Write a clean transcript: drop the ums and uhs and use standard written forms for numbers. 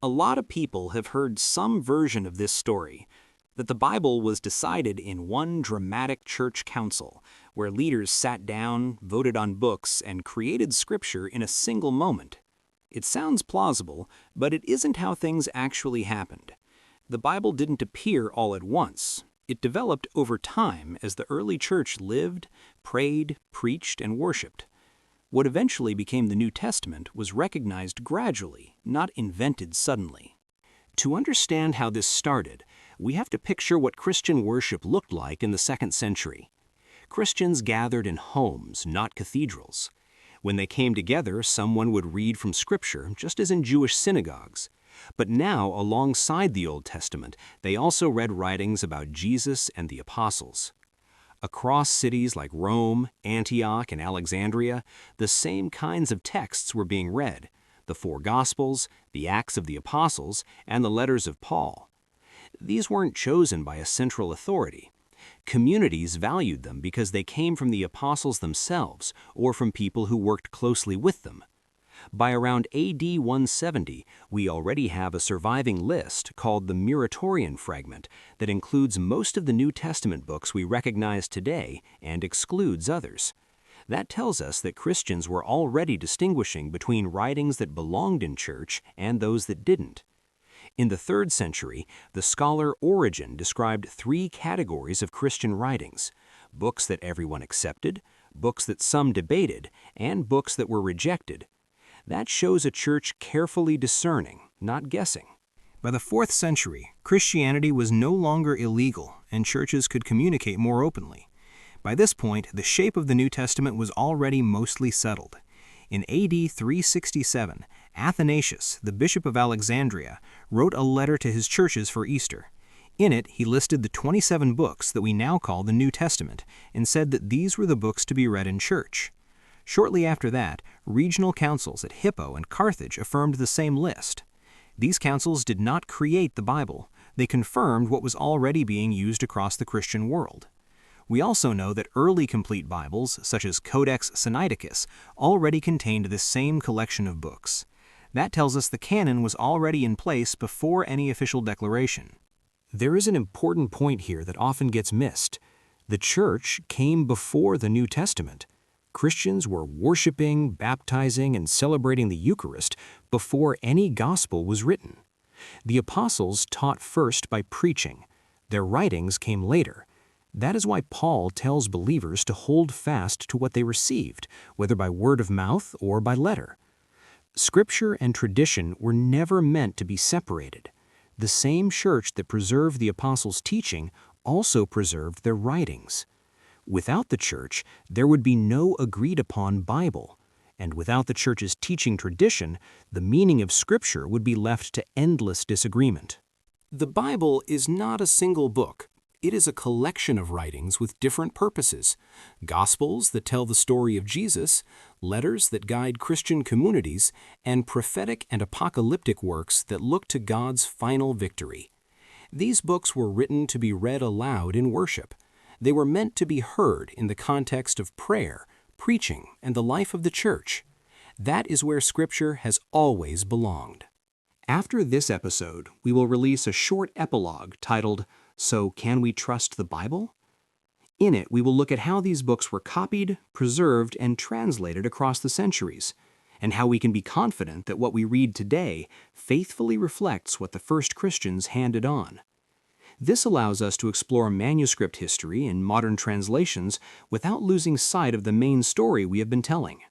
A lot of people have heard some version of this story, that the Bible was decided in one dramatic church council, where leaders sat down, voted on books, and created scripture in a single moment. It sounds plausible, but it isn't how things actually happened. The Bible didn't appear all at once. It developed over time as the early church lived, prayed, preached, and worshiped. What eventually became the New Testament was recognized gradually, not invented suddenly. To understand how this started, we have to picture what Christian worship looked like in the 2nd century. Christians gathered in homes, not cathedrals. When they came together, someone would read from Scripture, just as in Jewish synagogues. But now, alongside the Old Testament, they also read writings about Jesus and the apostles. Across cities like Rome, Antioch, and Alexandria, the same kinds of texts were being read: the 4 Gospels, the Acts of the Apostles, and the letters of Paul. These weren't chosen by a central authority. Communities valued them because they came from the apostles themselves or from people who worked closely with them. By around AD 170, we already have a surviving list called the Muratorian Fragment that includes most of the New Testament books we recognize today and excludes others. That tells us that Christians were already distinguishing between writings that belonged in church and those that didn't. In the 3rd century, the scholar Origen described 3 categories of Christian writings: books that everyone accepted, books that some debated, and books that were rejected. That shows a church carefully discerning, not guessing. By the 4th century, Christianity was no longer illegal, and churches could communicate more openly. By this point, the shape of the New Testament was already mostly settled. In AD 367, Athanasius, the Bishop of Alexandria, wrote a letter to his churches for Easter. In it, he listed the 27 books that we now call the New Testament and said that these were the books to be read in church. Shortly after that, regional councils at Hippo and Carthage affirmed the same list. These councils did not create the Bible. They confirmed what was already being used across the Christian world. We also know that early complete Bibles, such as Codex Sinaiticus, already contained this same collection of books. That tells us the canon was already in place before any official declaration. There is an important point here that often gets missed. The church came before the New Testament. Christians were worshiping, baptizing, and celebrating the Eucharist before any gospel was written. The apostles taught first by preaching. Their writings came later. That is why Paul tells believers to hold fast to what they received, whether by word of mouth or by letter. Scripture and tradition were never meant to be separated. The same church that preserved the apostles' teaching also preserved their writings. Without the church, there would be no agreed-upon Bible. And without the church's teaching tradition, the meaning of Scripture would be left to endless disagreement. The Bible is not a single book. It is a collection of writings with different purposes: Gospels that tell the story of Jesus, letters that guide Christian communities, and prophetic and apocalyptic works that look to God's final victory. These books were written to be read aloud in worship. They were meant to be heard in the context of prayer, preaching, and the life of the church. That is where Scripture has always belonged. After this episode, we will release a short epilogue titled, "So Can We Trust the Bible?" In it, we will look at how these books were copied, preserved, and translated across the centuries, and how we can be confident that what we read today faithfully reflects what the first Christians handed on. This allows us to explore manuscript history and modern translations without losing sight of the main story we have been telling.